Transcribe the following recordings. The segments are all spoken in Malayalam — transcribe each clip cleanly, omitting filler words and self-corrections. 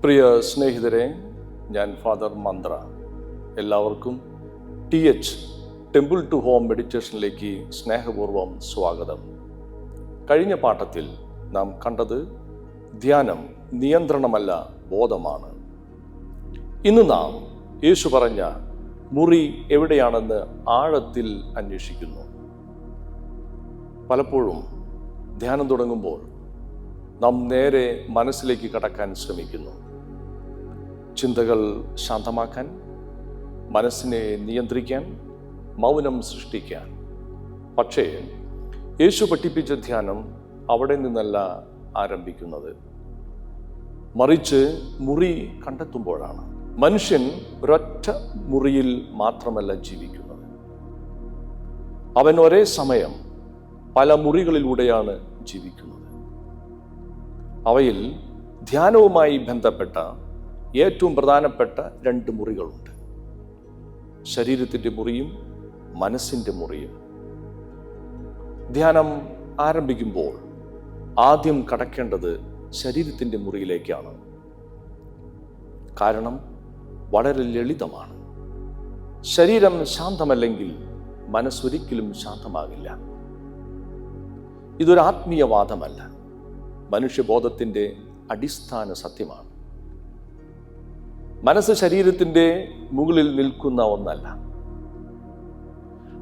പ്രിയ സ്നേഹിതരെ, ഞാൻ ഫാദർ മന്ത്ര. എല്ലാവർക്കും TH ടെമ്പിൾ ടു ഹോം മെഡിറ്റേഷനിലേക്ക് സ്നേഹപൂർവം സ്വാഗതം. കഴിഞ്ഞ പാഠത്തിൽ നാം കണ്ടത് ധ്യാനം നിയന്ത്രണമല്ല, ബോധമാണ്. ഇന്ന് നാം യേശു പറഞ്ഞ മുറി എവിടെയാണെന്ന് ആഴത്തിൽ അന്വേഷിക്കുന്നു. പലപ്പോഴും ധ്യാനം തുടങ്ങുമ്പോൾ നാം നേരെ മനസ്സിലേക്ക് കടക്കാൻ ശ്രമിക്കുന്നു. ചിന്തകൾ ശാന്തമാക്കാൻ, മനസ്സിനെ നിയന്ത്രിക്കാൻ, മൗനം സൃഷ്ടിക്കാൻ. പക്ഷേ യേശു പഠിപ്പിച്ച ധ്യാനം അവിടെ നിന്നല്ല ആരംഭിക്കുന്നത്, മറിച്ച് മുറി കണ്ടെത്തുമ്പോഴാണ്. മനുഷ്യൻ ഒരൊറ്റ മുറിയിൽ മാത്രമല്ല ജീവിക്കുന്നത്. അവൻ ഒരേ സമയം പല മുറികളിലൂടെയാണ് ജീവിക്കുന്നത്. അവയിൽ ധ്യാനവുമായി ബന്ധപ്പെട്ട ഏറ്റവും പ്രധാനപ്പെട്ട 2 മുറികളുണ്ട്: ശരീരത്തിൻ്റെ മുറിയും മനസ്സിൻ്റെ മുറിയും. ധ്യാനം ആരംഭിക്കുമ്പോൾ ആദ്യം കടക്കേണ്ടത് ശരീരത്തിൻ്റെ മുറിയിലേക്കാണ്. കാരണം വളരെ ലളിതമാണ്. ശരീരം ശാന്തമല്ലെങ്കിൽ മനസ്സൊരിക്കലും ശാന്തമാകില്ല. ഇതൊരു ആത്മീയവാദമല്ല, മനുഷ്യബോധത്തിൻ്റെ അടിസ്ഥാന സത്യമാണ്. മനസ്സ് ശരീരത്തിൻ്റെ മുകളിൽ നിൽക്കുന്ന ഒന്നല്ല.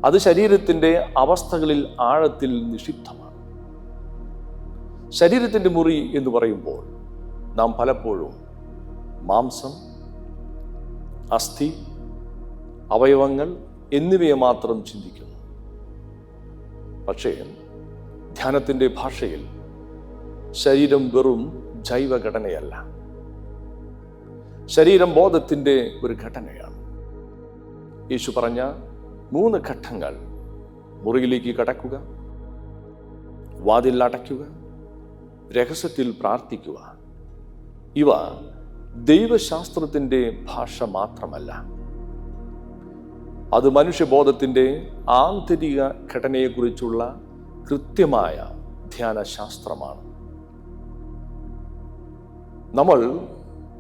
അത് ശരീരത്തിൻ്റെ അവസ്ഥകളിൽ ആഴത്തിൽ നിക്ഷിപ്തമാണ്. ശരീരത്തിൻ്റെ മുറി എന്ന് പറയുമ്പോൾ നാം പലപ്പോഴും മാംസം, അസ്ഥി, അവയവങ്ങൾ എന്നിവയെ മാത്രം ചിന്തിക്കുന്നു. പക്ഷേ ധ്യാനത്തിൻ്റെ ഭാഷയിൽ ശരീരം വെറും ജൈവഘടനയല്ല, ശരീരം ബോധത്തിൻ്റെ ഒരു ഘടനയാണ്. യേശു പറഞ്ഞ 3 ഘട്ടങ്ങൾ: മുറിയിലേക്ക് കടക്കുക, വാതിൽ അടയ്ക്കുക, രഹസ്യത്തിൽ പ്രാർത്ഥിക്കുക. ഇവ ദൈവശാസ്ത്രത്തിൻ്റെ ഭാഷ മാത്രമല്ല, അത് മനുഷ്യബോധത്തിൻ്റെ ആന്തരിക ഘടനയെക്കുറിച്ചുള്ള കൃത്യമായ ധ്യാനശാസ്ത്രമാണ്. നമ്മൾ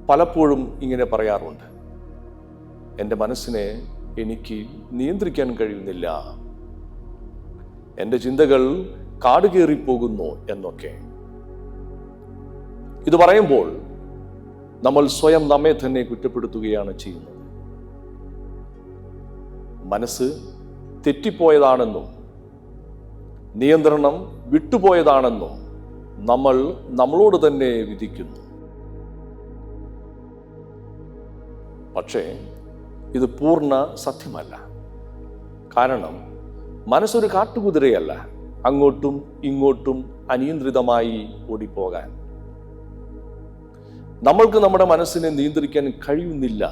പലപ്പോഴും ഇങ്ങനെ പറയാറുണ്ട്: എൻ്റെ മനസ്സിനെ എനിക്ക് നിയന്ത്രിക്കാൻ കഴിയുന്നില്ല, എൻ്റെ ചിന്തകൾ കാടുകയറിപ്പോകുന്നു എന്നൊക്കെ. ഇത് പറയുമ്പോൾ നമ്മൾ സ്വയം നമ്മെ തന്നെ കുറ്റപ്പെടുത്തുകയാണ് ചെയ്യുന്നത്. മനസ്സ് തെറ്റിപ്പോയതാണെന്നും നിയന്ത്രണം വിട്ടുപോയതാണെന്നും നമ്മൾ നമ്മളോട് തന്നെ വിധിക്കുന്നു. പക്ഷേ ഇത് പൂർണ്ണ സത്യമല്ല. കാരണം മനസ്സൊരു കാട്ടുകുതിരയല്ല, അങ്ങോട്ടും ഇങ്ങോട്ടും അനിയന്ത്രിതമായി ഓടിപ്പോകാൻ. നമ്മൾക്ക് നമ്മുടെ മനസ്സിനെ നിയന്ത്രിക്കാൻ കഴിയുന്നില്ല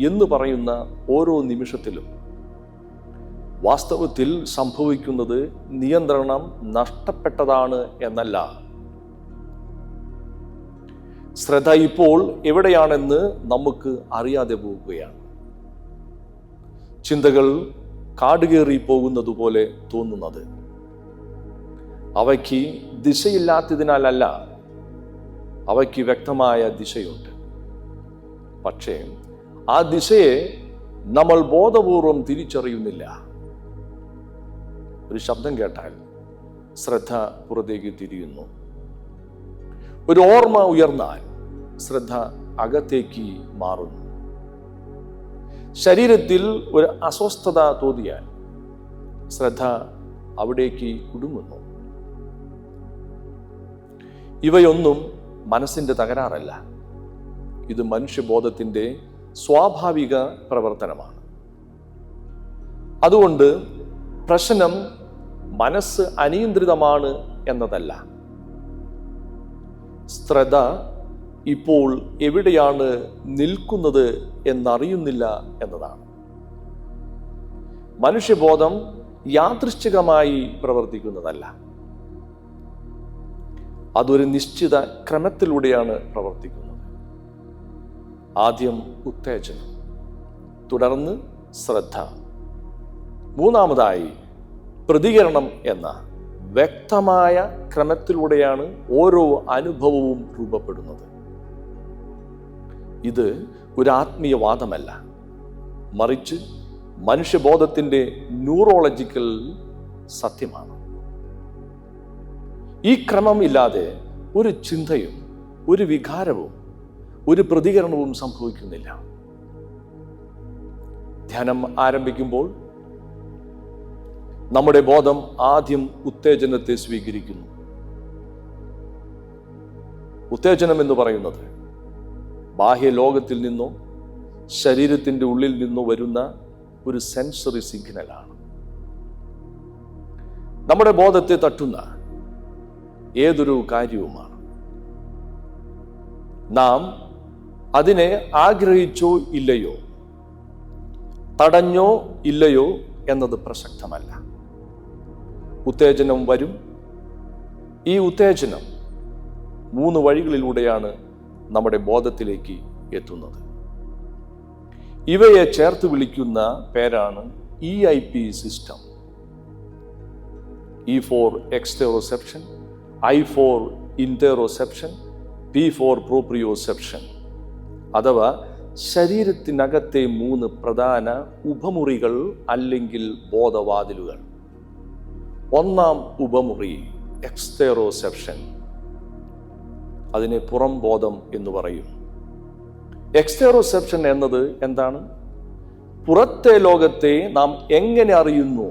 എന്ന് പറയുന്ന ഓരോ നിമിഷത്തിലും വാസ്തവത്തിൽ സംഭവിക്കുന്നത് നിയന്ത്രണം നഷ്ടപ്പെട്ടതാണ് എന്നല്ല. ശ്രദ്ധ ഇപ്പോൾ എവിടെയാണെന്ന് നമുക്ക് അറിയാതെ പോവുകയാണ്. ചിന്തകൾ കാടുകയറി പോകുന്നത് പോലെ തോന്നുന്നത് അവയ്ക്ക് ദിശയില്ലാത്തതിനാലല്ല, അവയ്ക്ക് വ്യക്തമായ ദിശയുണ്ട്. പക്ഷേ ആ ദിശയെ നമ്മൾ ബോധപൂർവം തിരിച്ചറിയുന്നില്ല. ഒരു ശബ്ദം കേട്ടാൽ ശ്രദ്ധ പുറത്തേക്ക് തിരിയുന്നു. ഒരു ഓർമ്മ ഉയർന്നാൽ ശ്രദ്ധ അകത്തേക്ക് മാറുന്നു. ശരീരത്തിൽ ഒരു അസ്വസ്ഥത തോന്നിയാൽ ശ്രദ്ധ അവിടേക്ക് കുടുങ്ങുന്നു. ഇവയൊന്നും മനസ്സിൻ്റെ തകരാറല്ല, ഇത് മനുഷ്യബോധത്തിൻ്റെ സ്വാഭാവിക പ്രവർത്തനമാണ്. അതുകൊണ്ട് പ്രശ്നം മനസ്സ് അനിയന്ത്രിതമാണ് എന്നതല്ല, ശ്രദ്ധ ഇപ്പോൾ എവിടെയാണ് നിൽക്കുന്നത് എന്നറിയുന്നില്ല എന്നതാണ്. മനുഷ്യബോധം യാദൃശ്ചികമായി പ്രവർത്തിക്കുന്നതല്ല, അതൊരു നിശ്ചിത ക്രമത്തിലൂടെയാണ് പ്രവർത്തിക്കുന്നത്. ആദ്യം ഉത്തേജനം, തുടർന്ന് ശ്രദ്ധ, മൂന്നാമതായി പ്രതികരണം എന്ന വ്യക്തമായ ക്രമത്തിലൂടെയാണ് ഓരോ അനുഭവവും രൂപപ്പെടുന്നത്. ഇത് ഒരു ആത്മീയവാദമല്ല, മറിച്ച് മനുഷ്യബോധത്തിൻ്റെ ന്യൂറോളജിക്കൽ സത്യമാണ്. ഈ ക്രമം ഇല്ലാതെ ഒരു ചിന്തയും ഒരു വികാരവും ഒരു പ്രതികരണവും സംഭവിക്കുന്നില്ല. ധ്യാനം ആരംഭിക്കുമ്പോൾ നമ്മുടെ ബോധം ആദ്യം ഉത്തേജനത്തെ സ്വീകരിക്കുന്നു. ഉത്തേജനം എന്ന് പറയുന്നത് ബാഹ്യ ലോകത്തിൽ നിന്നോ ശരീരത്തിൻ്റെ ഉള്ളിൽ നിന്നോ വരുന്ന ഒരു സെൻസറി സിഗ്നലാണ്. നമ്മുടെ ബോധത്തെ തട്ടുന്ന ഏതൊരു കാര്യവുമാണ്. നാം അതിനെ ആഗ്രഹിച്ചോ ഇല്ലയോ, തടഞ്ഞോ ഇല്ലയോ എന്നത് പ്രസക്തമല്ല. ഉത്തേജനം വരും. ഈ ഉത്തേജനം 3 വഴികളിലൂടെയാണ് നമ്മുടെ ബോധത്തിലേക്ക് എത്തുന്നത്. ഇവയെ ചേർത്ത് വിളിക്കുന്ന പേരാണ് EIP system. E for exteroception, I for interoception, P for proprioception. അഥവാ ശരീരത്തിനകത്തെ 3 പ്രധാന ഉപമുറികൾ അല്ലെങ്കിൽ ബോധവാതിലുകൾ. ഒന്നാം ഉപമുറി എക്സ്റ്റെറോസെപ്ഷൻ, അതിനെ പുറം ബോധം എന്ന് പറയും. എക്സ്റ്റെറോസെപ്ഷൻ എന്നത് എന്താണ്? പുറത്തെ ലോകത്തെ നാം എങ്ങനെ അറിയുന്നു,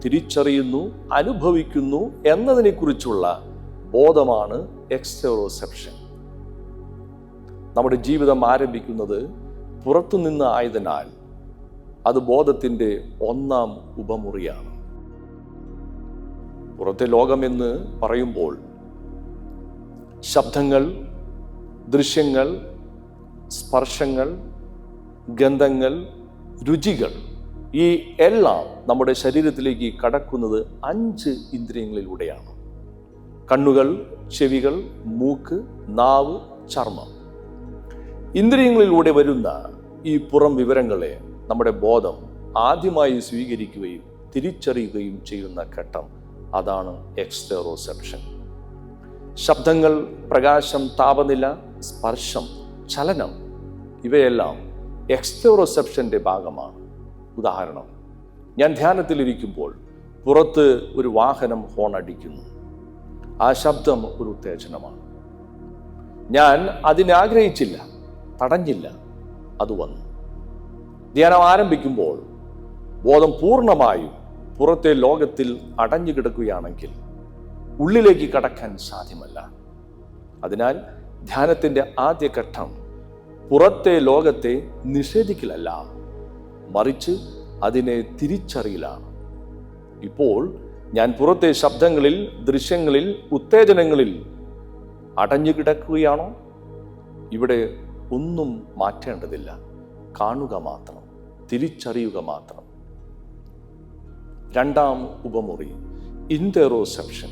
തിരിച്ചറിയുന്നു, അനുഭവിക്കുന്നു എന്നതിനെക്കുറിച്ചുള്ള ബോധമാണ് എക്സ്റ്റെറോസെപ്ഷൻ. നമ്മുടെ ജീവിതം ആരംഭിക്കുന്നത് പുറത്തുനിന്ന് ആയതിനാൽ അത് ബോധത്തിൻ്റെ ഒന്നാം ഉപമുറിയാണ്. പുറത്തെ ലോകമെന്ന് പറയുമ്പോൾ ശബ്ദങ്ങൾ, ദൃശ്യങ്ങൾ, സ്പർശങ്ങൾ, ഗന്ധങ്ങൾ, രുചികൾ, ഈ എല്ലാം നമ്മുടെ ശരീരത്തിലേക്ക് കടക്കുന്നത് 5 ഇന്ദ്രിയങ്ങളിലൂടെയാണ്. കണ്ണുകൾ, ചെവികൾ, മൂക്ക്, നാവ്, ചർമ്മം. ഇന്ദ്രിയങ്ങളിലൂടെ വരുന്ന ഈ പുറം വിവരങ്ങളെ നമ്മുടെ ബോധം ആദ്യമായി സ്വീകരിക്കുകയും തിരിച്ചറിയുകയും ചെയ്യുന്ന ഘട്ടം, അതാണ് എക്സ്റ്റെറോസെപ്ഷൻ. ശബ്ദങ്ങൾ, പ്രകാശം, താപനില, സ്പർശം, ചലനം, ഇവയെല്ലാം എക്സ്റ്റെറോസെപ്ഷൻ്റെ ഭാഗമാണ്. ഉദാഹരണം, ഞാൻ ധ്യാനത്തിലിരിക്കുമ്പോൾ പുറത്ത് ഒരു വാഹനം ഹോൺ അടിക്കുന്നു. ആ ശബ്ദം ഒരു ഉത്തേജനമാണ്. ഞാൻ അതിനെ ആഗ്രഹിച്ചില്ല, തടഞ്ഞില്ല, അത് വന്നു. ധ്യാനം ആരംഭിക്കുമ്പോൾ ബോധം പൂർണ്ണമായും പുറത്തെ ലോകത്തിൽ അടഞ്ഞു കിടക്കുകയാണെങ്കിൽ ഉള്ളിലേക്ക് കടക്കാൻ സാധ്യമല്ല. അതിനാൽ ധ്യാനത്തിൻ്റെ ആദ്യ ഘട്ടം പുറത്തെ ലോകത്തെ നിഷേധിക്കലല്ല, മറിച്ച് അതിനെ തിരിച്ചറിയലാണ്. ഇപ്പോൾ ഞാൻ പുറത്തെ ശബ്ദങ്ങളിൽ, ദൃശ്യങ്ങളിൽ, ഉത്തേജനങ്ങളിൽ അടഞ്ഞു കിടക്കുകയാണോ? ഇവിടെ ഒന്നും മാറ്റേണ്ടതില്ല. കാണുക മാത്രം, തിരിച്ചറിയുക മാത്രം. രണ്ടാം ഉപമുറി ഇന്റെറോസെപ്ഷൻ,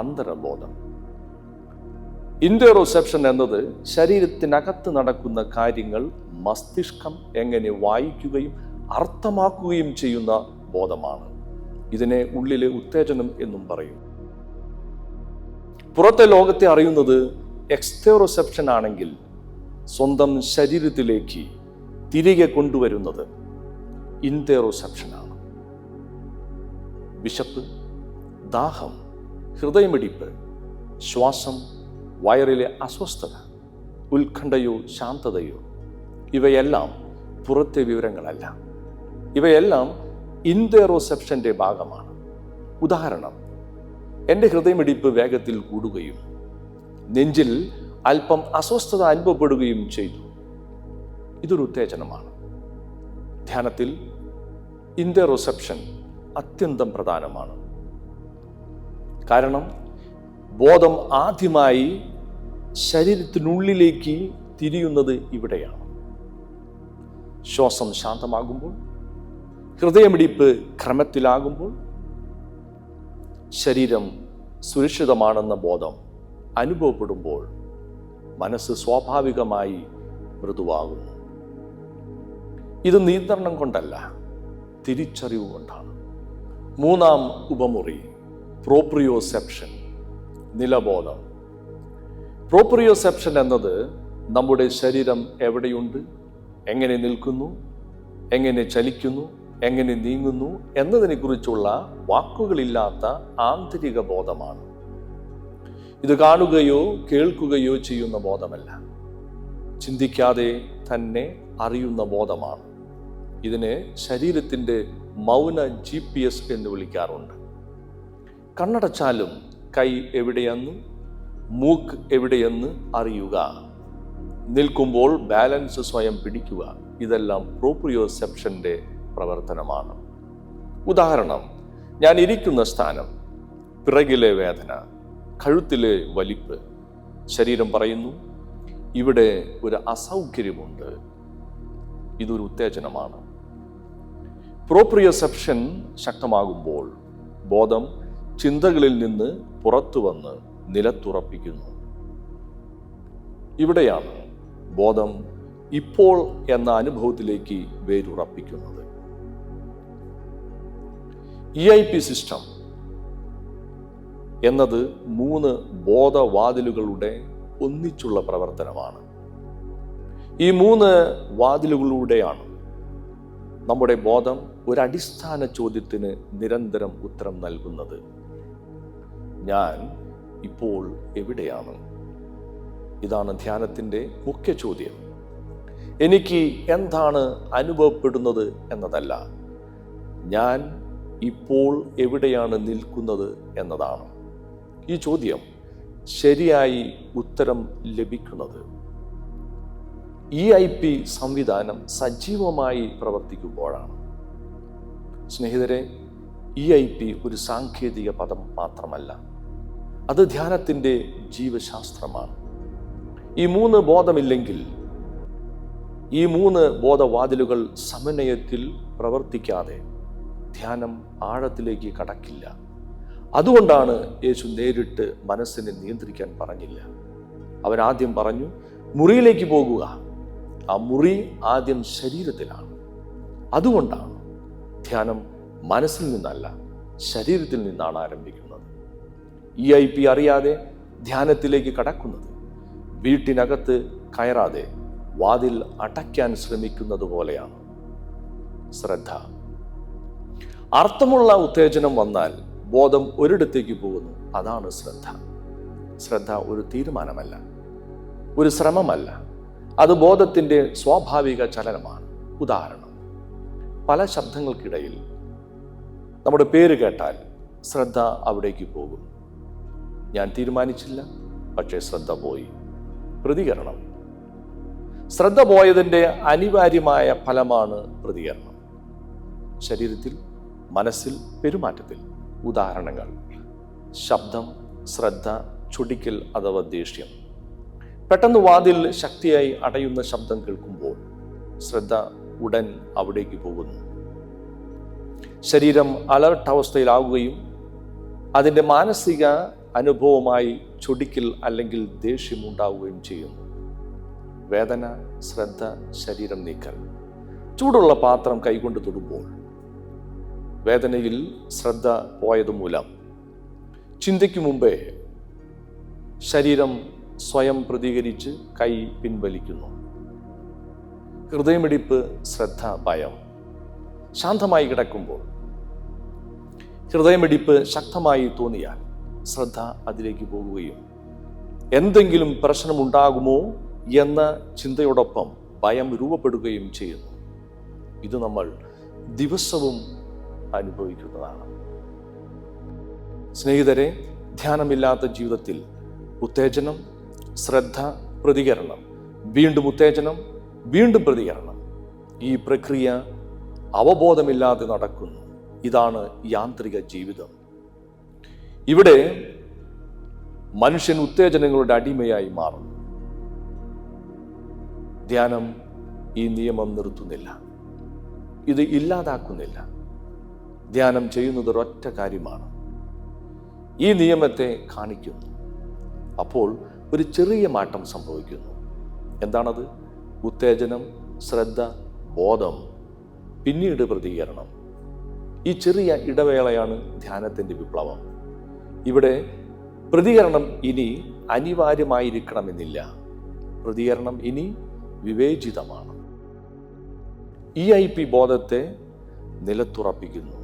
അന്തരബോധം. ഇന്റെറോസെപ്ഷൻ എന്നത് ശരീരത്തിനകത്ത് നടക്കുന്ന കാര്യങ്ങൾ മസ്തിഷ്കം എങ്ങനെ വായിക്കുകയും അർത്ഥമാക്കുകയും ചെയ്യുന്ന ബോധമാണ്. ഇതിനെ ഉള്ളിലെ ഉത്തേജനം എന്നും പറയും. പുറത്തെ ലോകത്തെ അറിയുന്നത് എക്സ്റ്റെറോസെപ്ഷൻ ആണെങ്കിൽ സ്വന്തം ശരീരത്തിലേക്ക് തിരികെ കൊണ്ടുവരുന്നത് ഇന്റെറോസെപ്ഷനാണ്. വിശപ്പ്, ദാഹം, ഹൃദയമിടിപ്പ്, ശ്വാസം, വയറിലെ അസ്വസ്ഥത, ഉത്കണ്ഠയോ ശാന്തതയോ, ഇവയെല്ലാം പുറത്തെ വിവരങ്ങളല്ല. ഇവയെല്ലാം ഇന്റെറോസെപ്ഷൻ്റെ ഭാഗമാണ്. ഉദാഹരണം, എൻ്റെ ഹൃദയമിടിപ്പ് വേഗത്തിൽ കൂടുകയും നെഞ്ചിൽ അല്പം അസ്വസ്ഥത അനുഭവപ്പെടുകയും ചെയ്തു. ഇതൊരു ഉത്തേജനമാണ്. ധ്യാനത്തിൽ ഇന്റെറോസെപ്ഷൻ അത്യന്തം പ്രധാനമാണ്. കാരണം ബോധം ആദ്യമായി ശരീരത്തിനുള്ളിലേക്ക് തിരിയുന്നത് ഇവിടെയാണ്. ശ്വാസം ശാന്തമാകുമ്പോൾ, ഹൃദയമിടിപ്പ് ക്രമത്തിലാകുമ്പോൾ, ശരീരം സുരക്ഷിതമാണെന്ന ബോധം അനുഭവപ്പെടുമ്പോൾ മനസ്സ് സ്വാഭാവികമായി മൃദുവാകുന്നു. ഇത് നിയന്ത്രണം കൊണ്ടല്ല, തിരിച്ചറിവ് കൊണ്ടാണ്. മൂന്നാം ഉപമുറി പ്രോപ്രിയോസെപ്ഷൻ, നിലബോധം. പ്രോപ്രിയോസെപ്ഷൻ എന്നത് നമ്മുടെ ശരീരം എവിടെയുണ്ട്, എങ്ങനെ നിൽക്കുന്നു, എങ്ങനെ ചലിക്കുന്നു, എങ്ങനെ നീങ്ങുന്നു എന്നതിനെക്കുറിച്ചുള്ള വാക്കുകളില്ലാത്ത ആന്തരിക ബോധമാണ്. ഇത് കാണുകയോ കേൾക്കുകയോ ചെയ്യുന്ന ബോധമല്ല, ചിന്തിക്കാതെ തന്നെ അറിയുന്ന ബോധമാണ്. ഇതിനെ ശരീരത്തിൻ്റെ മൗന GPS എന്ന് വിളിക്കാറുണ്ട്. കണ്ണടച്ചാലും കൈ എവിടെയെന്ന്, മൂക്ക് എവിടെയെന്ന് അറിയുക, നിൽക്കുമ്പോൾ ബാലൻസ് സ്വയം പിടിക്കുക, ഇതെല്ലാം പ്രോപ്രിയോസെപ്ഷൻ്റെ പ്രവർത്തനമാണ്. ഉദാഹരണം, ഞാൻ ഇരിക്കുന്ന സ്ഥാനം, പിറകിലെ വേദന, കഴുത്തിലെ വലിപ്പ്. ശരീരം പറയുന്നു, ഇവിടെ ഒരു അസൗകര്യമുണ്ട്. ഇതൊരു ഉത്തേജനമാണ്. പ്രോപ്രിയോസെപ്ഷൻ ശക്തമാകുമ്പോൾ ബോധം ചിന്തകളിൽ നിന്ന് പുറത്തു വന്ന് നിലത്തുറപ്പിക്കുന്നു. ഇവിടെയാണ് ബോധം ഇപ്പോൾ എന്ന അനുഭവത്തിലേക്ക് വേരുറപ്പിക്കുന്നത്. EIP സിസ്റ്റം എന്നത് 3 ബോധവാതിലുകളുടെ ഒന്നിച്ചുള്ള പ്രവർത്തനമാണ്. ഈ 3 വാതിലുകളിലൂടെയാണ് നമ്മുടെ ബോധം ഒരടിസ്ഥാന ചോദ്യത്തിന് നിരന്തരം ഉത്തരം നൽകുന്നത്. ഞാൻ ഇപ്പോൾ എവിടെയാണ്? ഇതാണ് ധ്യാനത്തിൻ്റെ മുഖ്യ ചോദ്യം. എനിക്ക് എന്താണ് അനുഭവപ്പെടുന്നത് എന്നതല്ല, ഞാൻ ഇപ്പോൾ എവിടെയാണ് നിൽക്കുന്നത് എന്നതാണ്. ഈ ചോദ്യം ശരിയായി ഉത്തരം ലഭിക്കുന്നത് EIP സംവിധാനം സജീവമായി പ്രവർത്തിക്കുമ്പോഴാണ്. സ്നേഹിതരെ, EIP ഒരു സാങ്കേതിക പദം മാത്രമല്ല, അത് ധ്യാനത്തിൻ്റെ ജീവശാസ്ത്രമാണ്. ഈ 3 ബോധമില്ലെങ്കിൽ, ഈ 3 ബോധവാതിലുകൾ സമന്വയത്തിൽ പ്രവർത്തിക്കാതെ ധ്യാനം ആഴത്തിലേക്ക് കടക്കില്ല. അതുകൊണ്ടാണ് യേശു നേരിട്ട് മനസ്സിനെ നിയന്ത്രിക്കാൻ പറഞ്ഞില്ല. അവൻ ആദ്യം പറഞ്ഞു, മുറിയിലേക്ക് പോകുക. ആ മുറി ആദ്യം ശരീരത്തിലാണ്. അതുകൊണ്ടാണ് ധ്യാനം മനസ്സിൽ നിന്നല്ല, ശരീരത്തിൽ നിന്നാണ് ആരംഭിക്കുന്നത്. EIP അറിയാതെ ധ്യാനത്തിലേക്ക് കടക്കുന്നത് വീട്ടിനകത്ത് കയറാതെ വാതിൽ അടയ്ക്കാൻ ശ്രമിക്കുന്നത് പോലെയാണ്. ശ്രദ്ധ. അർത്ഥമുള്ള ഉത്തേജനം വന്നാൽ ബോധം ഒരിടത്തേക്ക് പോകുന്നു. അതാണ് ശ്രദ്ധ. ശ്രദ്ധ ഒരു തീരുമാനമല്ല, ഒരു ശ്രമമല്ല, അത് ബോധത്തിൻ്റെ സ്വാഭാവിക ചലനമാണ്. ഉദാഹരണം, പല ശബ്ദങ്ങൾക്കിടയിൽ നമ്മുടെ പേര് കേട്ടാൽ ശ്രദ്ധ അവിടേക്ക് പോകും. ഞാൻ തീരുമാനിച്ചില്ല, പക്ഷേ ശ്രദ്ധ പോയി. പ്രതികരണം. ശ്രദ്ധ പോയതിൻ്റെ അനിവാര്യമായ ഫലമാണ് പ്രതികരണം. ശരീരത്തിൽ, മനസ്സിൽ, പെരുമാറ്റത്തിൽ. ഉദാഹരണങ്ങൾ: ശബ്ദം, ശ്രദ്ധ, ചൊടിക്കൽ അഥവാ ദേഷ്യം. പെട്ടെന്ന് വാതിൽ ശക്തിയായി അടയുന്ന ശബ്ദം കേൾക്കുമ്പോൾ ശ്രദ്ധ ഉടൻ അവിടേക്ക് പോകുന്നു. ശരീരം അലർട്ട് അവസ്ഥയിലാവുകയും അതിൻ്റെ മാനസിക അനുഭവമായി ചൊടിക്കൽ അല്ലെങ്കിൽ ദേഷ്യം ഉണ്ടാവുകയും ചെയ്യുന്നു. വേദന, ശ്രദ്ധ, ശരീരം നീക്കൽ. ചൂടുള്ള പാത്രം കൈകൊണ്ട് തൊടുമ്പോൾ വേദനയിൽ ശ്രദ്ധ പോയതുമൂലം ചിന്തയ്ക്ക് മുമ്പേ ശരീരം സ്വയം പ്രതികരിച്ച് കൈ പിൻവലിക്കുന്നു. ഹൃദയമിടിപ്പ്, ശ്രദ്ധ, ഭയം. ശാന്തമായി കിടക്കുമ്പോൾ ഹൃദയമിടിപ്പ് ശക്തമായി തോന്നിയാൽ ശ്രദ്ധ അതിലേക്ക് പോകുകയും എന്തെങ്കിലും പ്രശ്നമുണ്ടാകുമോ എന്ന ചിന്തയോടൊപ്പം ഭയം രൂപപ്പെടുകയും ചെയ്യുന്നു. ഇത് നമ്മൾ ദിവസവും അനുഭവിക്കുന്നതാണ്. സ്നേഹിതരെ, ധ്യാനമില്ലാത്ത ജീവിതത്തിൽ ഉത്തേജനം, ശ്രദ്ധ, പ്രതികരണം, വീണ്ടും ഉത്തേജനം, വീണ്ടും പ്രതികരണം, ഈ പ്രക്രിയ അവബോധമില്ലാതെ നടക്കുന്നു. ഇതാണ് യാന്ത്രിക ജീവിതം. ഇവിടെ മനുഷ്യൻ ഉത്തേജനങ്ങളുടെ അടിമയായി മാറുന്നു. ധ്യാനം ഈ നിയമം നിർത്തുന്നില്ല, ഇത് ഇല്ലാതാക്കുന്നില്ല. ധ്യാനം ചെയ്യുന്നത് ഒരൊറ്റ കാര്യമാണ്, ഈ നിയമത്തെ കാണിക്കുന്നു. അപ്പോൾ ഒരു ചെറിയ മാറ്റം സംഭവിക്കുന്നു. എന്താണത്? ഉത്തേജനം, ശ്രദ്ധ, ബോധം, പിന്നീട് പ്രതികരണം. ഈ ചെറിയ ഇടവേളയാണ് ധ്യാനത്തിൻ്റെ വിപ്ലവം. ഇവിടെ പ്രതികരണം ഇനി അനിവാര്യമായിരിക്കണമെന്നില്ല. പ്രതികരണം ഇനി വിവേചിതമാണ്. EIP ബോധത്തെ നിലത്തുറപ്പിക്കുന്നു.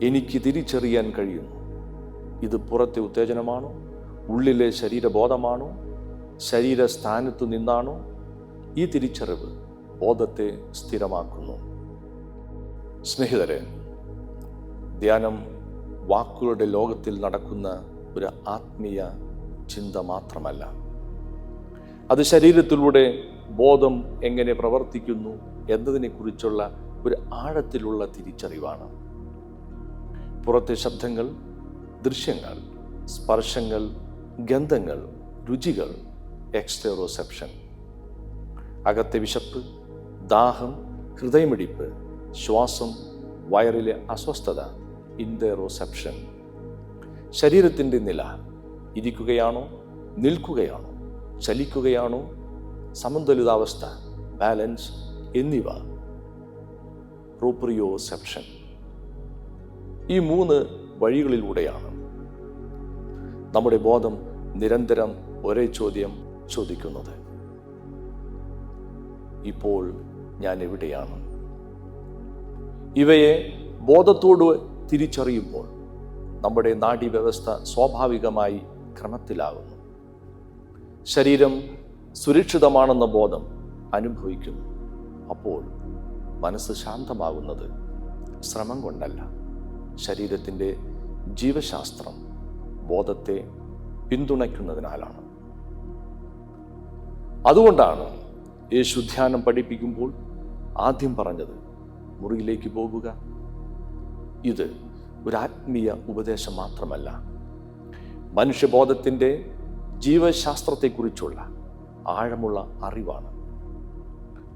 എനിക്ക് തിരിച്ചറിയാൻ കഴിയുന്നു, ഇത് പുറത്തെ ഉത്തേജനമാണോ, ഉള്ളിലെ ശരീരബോധമാണോ, ശരീരസ്ഥാനത്തു നിന്നാണോ? ഈ തിരിച്ചറിവ് ബോധത്തെ സ്ഥിരമാക്കുന്നു. സ്നേഹിതരെ, ധ്യാനം വാക്കുകളുടെ ലോകത്തിൽ നടക്കുന്ന ഒരു ആത്മീയ ചിന്ത മാത്രമല്ല. അത് ശരീരത്തിലൂടെ ബോധം എങ്ങനെ പ്രവർത്തിക്കുന്നു എന്നതിനെക്കുറിച്ചുള്ള ഒരു ആഴത്തിലുള്ള തിരിച്ചറിവാണ്. പുറത്തെ ശബ്ദങ്ങൾ, ദൃശ്യങ്ങൾ, സ്പർശങ്ങൾ, ഗന്ധങ്ങൾ, രുചികൾ എക്സ്റ്റെറോസെപ്ഷൻ. അകത്തെ വിശപ്പ്, ദാഹം, ഹൃദയമിടിപ്പ്, ശ്വാസം, വയറിലെ അസ്വസ്ഥത ഇൻറ്റെറോസെപ്ഷൻ. ശരീരത്തിൻ്റെ നില, ഇരിക്കുകയാണോ, നിൽക്കുകയാണോ, ചലിക്കുകയാണോ, സമതുലിതാവസ്ഥ, ബാലൻസ് എന്നിവ പ്രോപ്രിയോസെപ്ഷൻ. ഈ 3 വഴികളിലൂടെയാണ് നമ്മുടെ ബോധം നിരന്തരം ഒരേ ചോദ്യം ചോദിക്കുന്നത്: ഇപ്പോൾ ഞാൻ എവിടെയാണ്? ഇവയെ ബോധത്തോട് തിരിച്ചറിയുമ്പോൾ നമ്മുടെ നാഡീവ്യവസ്ഥ സ്വാഭാവികമായി ക്രമത്തിലാകുന്നു. ശരീരം സുരക്ഷിതമാണെന്ന ബോധം അനുഭവിക്കുന്നു. അപ്പോൾ മനസ്സ് ശാന്തമാകുന്നത് ശ്രമം കൊണ്ടല്ല, ശരീരത്തിൻ്റെ ജീവശാസ്ത്രം ബോധത്തെ പിന്തുണയ്ക്കുന്നതിനാലാണ്. അതുകൊണ്ടാണ് യേശു ധ്യാനം പഠിപ്പിക്കുമ്പോൾ ആദ്യം പറഞ്ഞത് മുറിയിലേക്ക് പോകുക. ഇത് ഒരു ആത്മീയ ഉപദേശം മാത്രമല്ല, മനുഷ്യബോധത്തിൻ്റെ ജീവശാസ്ത്രത്തെക്കുറിച്ചുള്ള ആഴമുള്ള അറിവാണ്.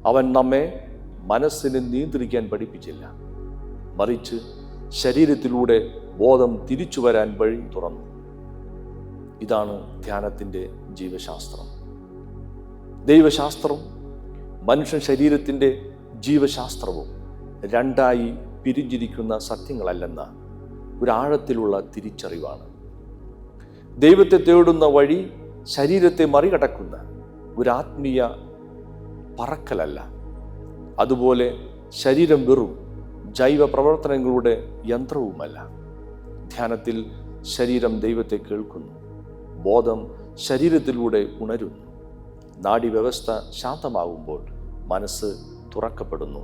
അവൻ നമ്മെ മനസ്സിനെ നിയന്ത്രിക്കാൻ പഠിപ്പിച്ചില്ല, മറിച്ച് ശരീരത്തിലൂടെ ബോധം തിരിച്ചു വരാൻ വഴി തുറന്നു. ഇതാണ് ധ്യാനത്തിൻ്റെ ജീവശാസ്ത്രം. ദൈവശാസ്ത്രവും മനുഷ്യ ശരീരത്തിൻ്റെ ജീവശാസ്ത്രവും രണ്ടായി പിരിഞ്ഞിരിക്കുന്ന സത്യങ്ങളല്ലെന്ന ഒരാഴത്തിലുള്ള തിരിച്ചറിവാണ്. ദൈവത്തെ തേടുന്ന വഴി ശരീരത്തെ മറികടക്കുന്ന ഒരു ആത്മീയ പറക്കലല്ല. അതുപോലെ ശരീരം വെറും ജൈവ പ്രവർത്തനങ്ങളുടെ യന്ത്രവുമല്ല. ധ്യാനത്തിൽ ശരീരം ദൈവത്തെ കേൾക്കുന്നു, ബോധം ശരീരത്തിലൂടെ ഉണരുന്നു. നാഡീവ്യവസ്ഥ ശാന്തമാകുമ്പോൾ മനസ്സ് തുറക്കപ്പെടുന്നു.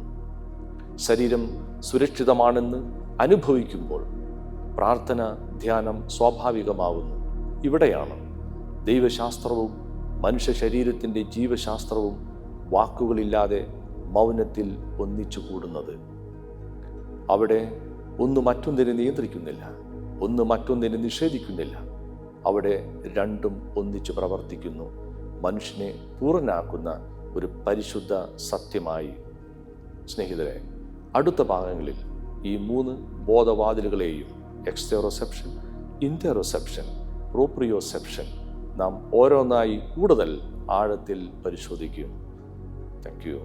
ശരീരം സുരക്ഷിതമാണെന്ന് അനുഭവിക്കുമ്പോൾ പ്രാർത്ഥന, ധ്യാനം സ്വാഭാവികമാവുന്നു. ഇവിടെയാണ് ദൈവശാസ്ത്രവും മനുഷ്യ ശരീരത്തിൻ്റെ ജീവശാസ്ത്രവും വാക്കുകളില്ലാതെ മൗനത്തിൽ ഒന്നിച്ചു കൂടുന്നത്. അവിടെ ഒന്ന് മറ്റൊന്നിനെ നിയന്ത്രിക്കുന്നില്ല, ഒന്ന് മറ്റൊന്നിനെ നിഷേധിക്കുന്നില്ല. അവിടെ രണ്ടും ഒന്നിച്ചു പ്രവർത്തിക്കുന്നു, മനുഷ്യനെ പൂർണ്ണനാക്കുന്ന ഒരു പരിശുദ്ധ സത്യമായി. സ്നേഹിതരെ, അടുത്ത ഭാഗങ്ങളിൽ ഈ 3 ബോധവാതിലുകളെയും എക്സ്റ്റെറോസെപ്ഷൻ, ഇൻറ്റെറോസെപ്ഷൻ, പ്രോപ്രിയോസെപ്ഷൻ നാം ഓരോന്നായി കൂടുതൽ ആഴത്തിൽ പരിശോധിക്കും. Thank you.